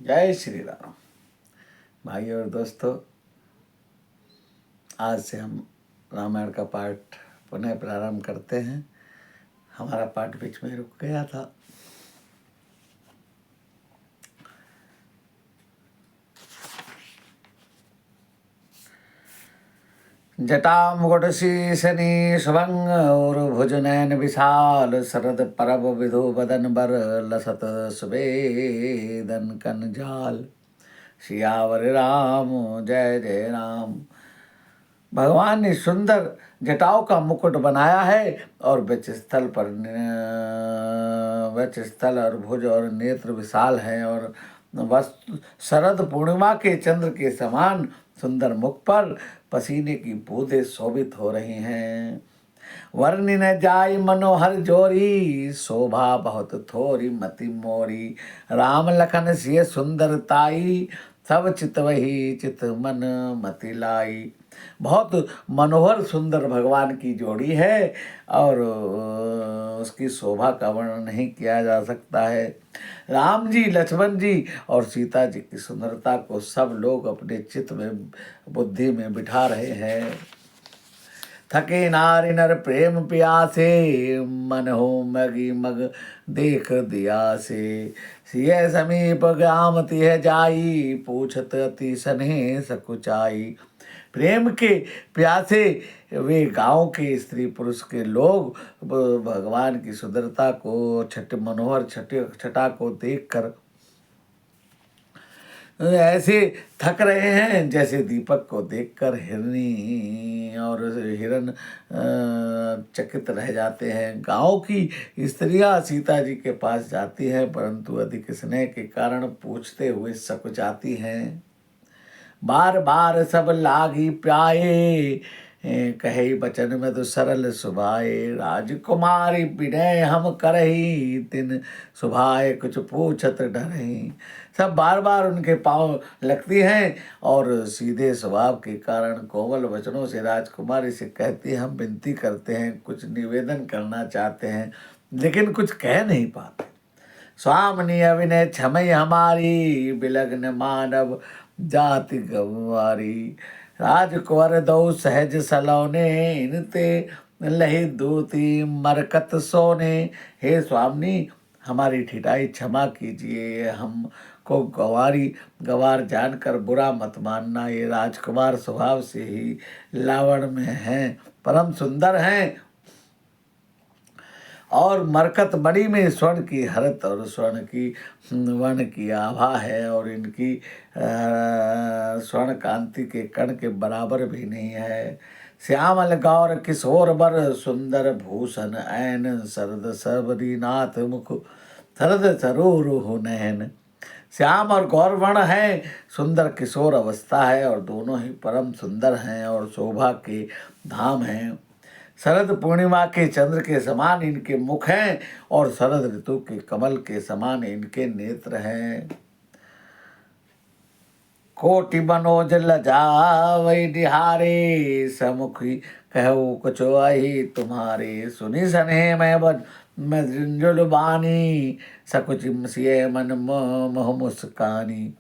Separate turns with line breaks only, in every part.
जय श्री राम। भाई और दोस्तों, आज से हम रामायण का पाठ पुनः प्रारंभ करते हैं। हमारा पाठ बीच में रुक गया था। जटामुकुट शीशनि शुभंग और भुज नयन विशाल शरद परब विधु बदन बर लसत सुबेदन कन जाल। सियावर राम जय जय राम। भगवान ने सुंदर जटाओं का मुकुट बनाया है और वक्षस्थल और भुज और नेत्र विशाल हैं और वस्तु शरद पूर्णिमा के चंद्र के समान सुंदर मुख पर पसीने की बूंदें शोभित हो रही हैं। वर्णि न जाय मनोहर जोरी, शोभा बहुत थोरी मति मोरी। राम लखन सिय सुंदरताई, सब चित वही चित मन मति लाई। बहुत मनोहर सुंदर भगवान की जोड़ी है और उसकी शोभा का वर्णन नहीं किया जा सकता है। राम जी, लक्ष्मण जी और सीता जी की सुंदरता को सब लोग अपने चित्त में बुद्धि में बिठा रहे हैं। थके नारी नर प्रेम प्यासे, मन हो मगी मग देख दिया से। सिय समीप ग्रामति है जाई, पूछत अति सने सकुचाई। प्रेम के प्यासे वे गांव के स्त्री पुरुष के लोग भगवान की सुंदरता को मनोहर छटा को देखकर ऐसे थक रहे हैं जैसे दीपक को देखकर हिरनी और हिरन चकित रह जाते हैं। गांव की स्त्रियां सीता जी के पास जाती हैं, परंतु अधिक स्नेह के कारण पूछते हुए सकुचाती हैं। बार बार सब लागी प्याए, कहे बचन में तो सरल सुभाए। राजकुमारी विनय हम करही, तिन सुभाए कुछ पूछत डरही। सब बार बार उनके पांव लगती हैं और सीधे स्वभाव के कारण कोमल वचनों से राजकुमारी से कहती हैं, हम विनती करते हैं, कुछ निवेदन करना चाहते हैं लेकिन कुछ कह नहीं पाते। स्वामिनी अविनय क्षमय हमारी, बिलग्न मानव जाति गंवारी। राजकुंवर दो सहज सलोने, इनते लही दूती मरकत सोने। हे स्वामिनी, हमारी ठिठाई क्षमा कीजिए, हम को गवार जानकर बुरा मत मानना। ये राजकुमार स्वभाव से ही लावण में हैं, परम सुंदर हैं और मरकत मणि में स्वर्ण की हरत और स्वर्ण की वर्ण की आभा है और इनकी स्वर्ण कांति के कण के बराबर भी नहीं है। श्यामल गौर किशोर बर, सुंदर भूषण ऐन शरद सबरीनाथ मुख, शरद सरोरुह नयन। श्याम और गौर वर्ण है, सुंदर किशोर अवस्था है और दोनों ही परम सुंदर हैं और शोभा के धाम हैं। शरद पूर्णिमा के चंद्र के समान इनके मुख हैं और शरद ऋतु के कमल के समान इनके नेत्र हैं। कोटि मनोज लजावै निहारे, समुखी कहो कुछो आई तुम्हारे। सुनी सने मैं झुंझुल बानी, सकुच सिय मन मोह मुस्कानी।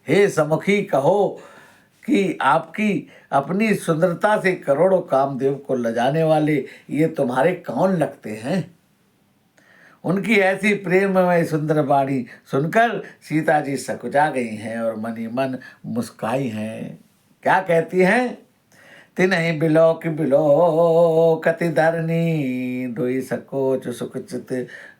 हे समुखी, कहो कि आपकी अपनी सुंदरता से करोड़ों कामदेव को लजाने वाले ये तुम्हारे कौन लगते हैं। उनकी ऐसी प्रेममय सुंदर वाणी सुनकर सीता जी सकुचा गई हैं और मनी मन मुस्काई हैं। क्या कहती हैं? तिन्हि बिलो कति धरनी, दुई सकोच सुखचित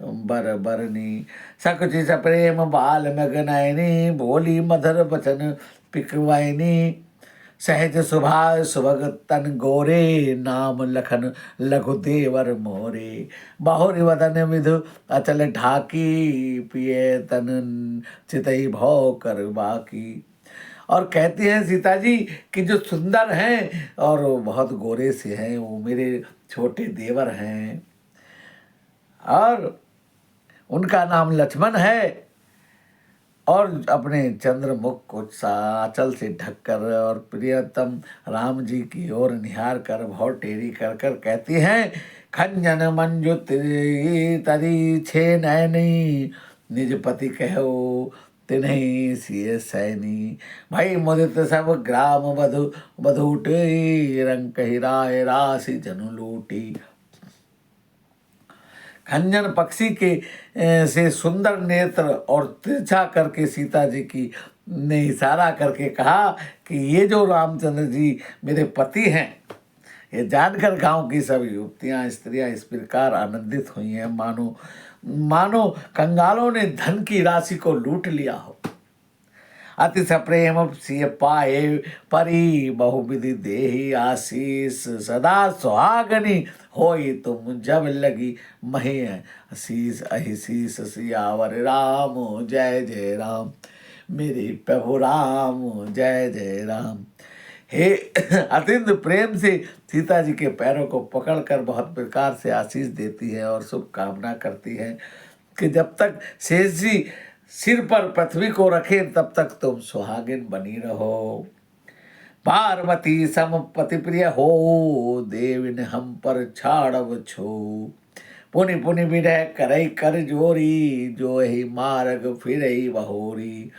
बर बरनी। सकुचि सप्रेम बाल मगनयनी, बोली मधुर बचन पिकवैनी। सहज सुभाष सुभग तन गोरे, नाम लखन लघु देवर मोरे। बाहुरी वदन विधु अचल ढाकी, पिए तन चितई भौ कर बाकी। और कहती हैं सीता जी कि जो सुंदर हैं और बहुत गोरे से हैं वो मेरे छोटे देवर हैं और उनका नाम लक्ष्मण है। और अपने चंद्रमुख को आंचल से ढककर और प्रियतम राम जी की ओर निहार कर भौं टेढ़ी कर कर कहती हैं, खंजन मंजु तरी छे नैनी, निज पति कहो तिन्हि सिय सैनी। भाई मुदित सब ग्राम बधु बधूटी, रंग कही राय राशि जनु लूटी। खंजन पक्षी के से सुंदर नेत्र और तिरछा करके सीता जी की ने इशारा करके कहा कि ये जो रामचंद्र जी मेरे पति हैं। ये जानकर गांव की सब युवतियां स्त्रियां इस प्रकार आनंदित हुई हैं, मानो मानो कंगालों ने धन की राशि को लूट लिया हो। अति सप्रेम सिय पाए परी, बहुविधि देहि आशीष, सदा सुहागनी होई तुम जब लगी मही शीस अहिशीस। सियावर राम जय जय राम, मेरे प्रभु राम जय जय राम। हे अत्यंत प्रेम से सीता जी के पैरों को पकड़कर बहुत प्रकार से आशीष देती है और शुभकामना करती है कि जब तक शेष जी सिर पर पृथ्वी को रखे तब तक तुम सुहागिन बनी रहो। पार्वती सम पति प्रिय हो, देविन हम पर छाड़व छो। पुनि पुनि विरह करई कर जोरी, जो ही मार्ग फिरई बहोरी।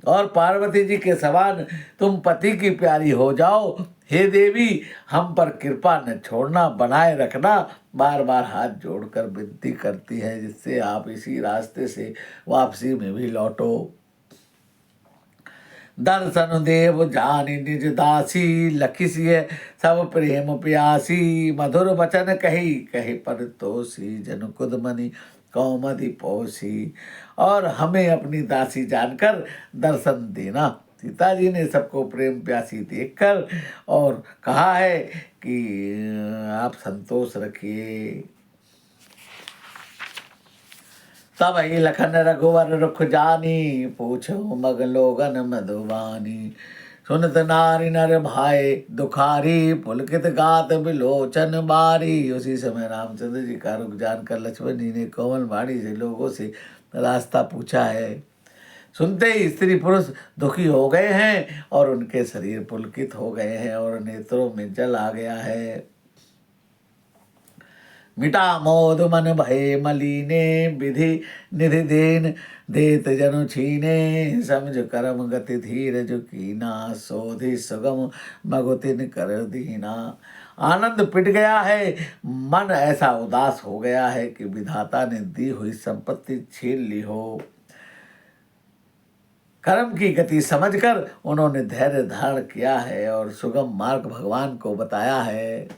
और पार्वती जी के समान तुम पति की प्यारी हो जाओ। हे देवी, हम पर कृपा न छोड़ना, बनाए रखना। बार बार हाथ जोड़कर विनती करती है, जिससे आप इसी रास्ते से वापसी में भी लौटो। दर्शन देव जानी निज दासी, लखिसिय सब प्रेम प्यासी। मधुर वचन कही कही पर तोसी, जन कुद मनि कौमदि पोसी। और हमें अपनी दासी जानकर दर्शन देना। सीता जी ने सबको प्रेम प्यासी देखकर और कहा है कि आप संतोष रखिए। तब ही लखन रघुवर रुख जानी, पूछो मग लोगन मधुबानी। सुनत नारी नर भाई दुखारी, पुलकित गात बिलोचन बारी। उसी समय रामचंद्र जी का रुख जानकर लक्ष्मण जी ने कोमल वाणी से लोगों से रास्ता पूछा है। सुनते ही स्त्री पुरुष दुखी हो गए हैं और उनके शरीर पुलकित हो गए हैं और नेत्रों में जल आ गया है। मिटा मोद मन भय मलीने, विधि निधि देन देत जनु छीने। समझ करम गति धीर जो कीना, सोधि सुगम मगुतिन कर दीना। आनंद पिट गया है, मन ऐसा उदास हो गया है कि विधाता ने दी हुई संपत्ति छीन ली हो। कर्म की गति समझकर उन्होंने धैर्य धारण किया है और सुगम मार्ग भगवान को बताया है।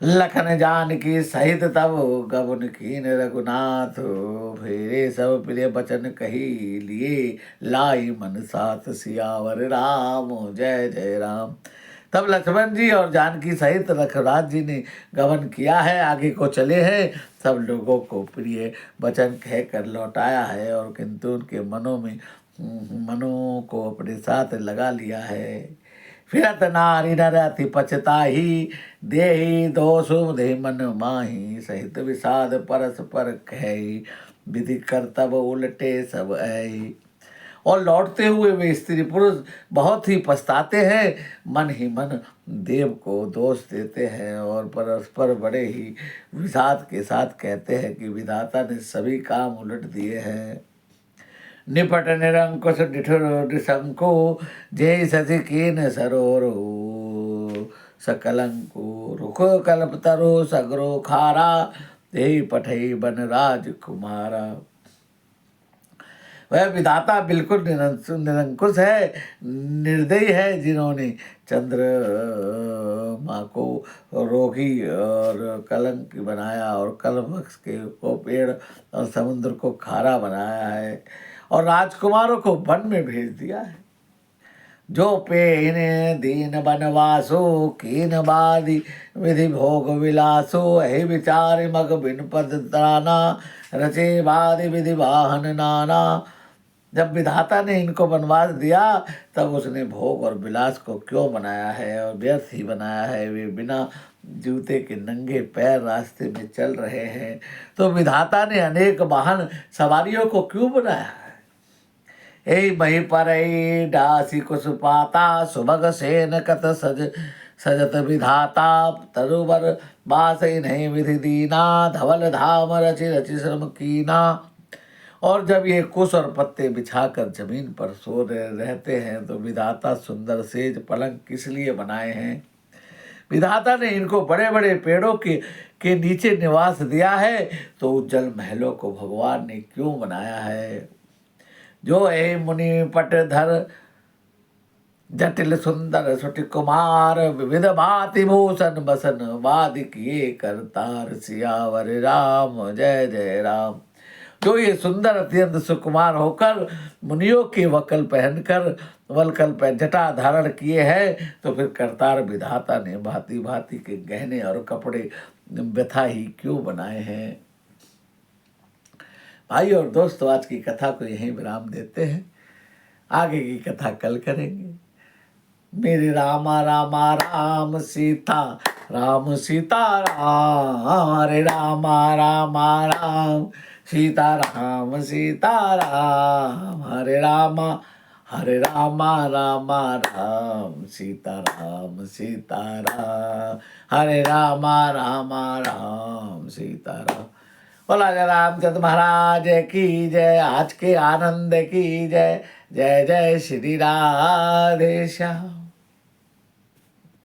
लखन जानकी सहित तब गबन कीन रघुनाथ, फेरे सब प्रिय बचन कही लिए, लाई मन साथ सियावर राम जय जय राम। तब लक्ष्मण जी और जानकी सहित रघुनाथ जी ने गमन किया है, आगे को चले हैं। सब लोगों को प्रिय वचन कहकर लौटाया है और किंतु उनके मनों को अपने साथ लगा लिया है। फिरत नारी नर अति पछताही, देहि दोषु दे मन माही। सहित विषाद परस्पर कही, विधि कर्तव्य उलटे सब आई। और लौटते हुए वे स्त्री पुरुष बहुत ही पछताते हैं, मन ही मन देव को दोष देते हैं और परस्पर बड़े ही विषाद के साथ कहते हैं कि विधाता ने सभी काम उलट दिए हैं। निपट निरंकुश निठुर निशंको, जय शशि कीन सरोरो। सकलंको रुख कल्प तरो सगरो खारा, यही पठई बन राज कुमारा। वह विधाता बिल्कुल निरंकुश है, निर्दयी है, जिन्होंने चंद्रमा को रोगी और कलंक बनाया और कलवृक्ष के को पेड़ और समुद्र को खारा बनाया है और राजकुमारों को वन में भेज दिया है। जो पे दीन बनवासो, कीन बादी विधि भोग विलासो। हे विचार मग बिन पद त्राना, रचे बादी विधि वाहन नाना। जब विधाता ने इनको वनवास दिया तब उसने भोग और विलास को क्यों बनाया है और व्यर्थ ही बनाया है। वे बिना जूते के नंगे पैर रास्ते में चल रहे हैं, तो विधाता ने अनेक वाहन सवारियों को क्यों बनाया है। ए मही पर डासी कुसुपाता, सुभग सेन कत सजत विधाता। तरुवर बास नहीं विधि दीना, धवल धाम रचि रचि श्रम कीना। और जब ये कुश और पत्ते बिछाकर जमीन पर सो रहते हैं तो विधाता सुंदर सेज पलंग किस लिए बनाए हैं? विधाता ने इनको बड़े बड़े पेड़ों के नीचे निवास दिया है, तो उज्जवल महलों को भगवान ने क्यों बनाया है? जो है मुनि पटधर जटिल सुंदर सुटि कुमार, विविध भांति भूषण बसन, वाद किए करतार, सियावर राम जय जय राम। जो ये सुंदर अत्यंत सुकुमार होकर मुनियों के वकल पहनकर वलकल पर जटा धारण किए हैं, तो फिर करतार विधाता ने भांति भांति के गहने और कपड़े व्यथा ही क्यों बनाए हैं? भाई और दोस्तों, आज की कथा को यहीं विराम देते हैं, आगे की कथा कल करेंगे। मेरे रामा रामा राम सीता, राम सीता राम, हरे रामा रामा राम सीता राम सीता राम, हरे रामा रामा राम सीता सीता राम, हरे रामा राम सीता राम। बोला जय रामचंद्र महाराज की जय, आज के आनंद की जय, जय जय श्री राधे श्याम।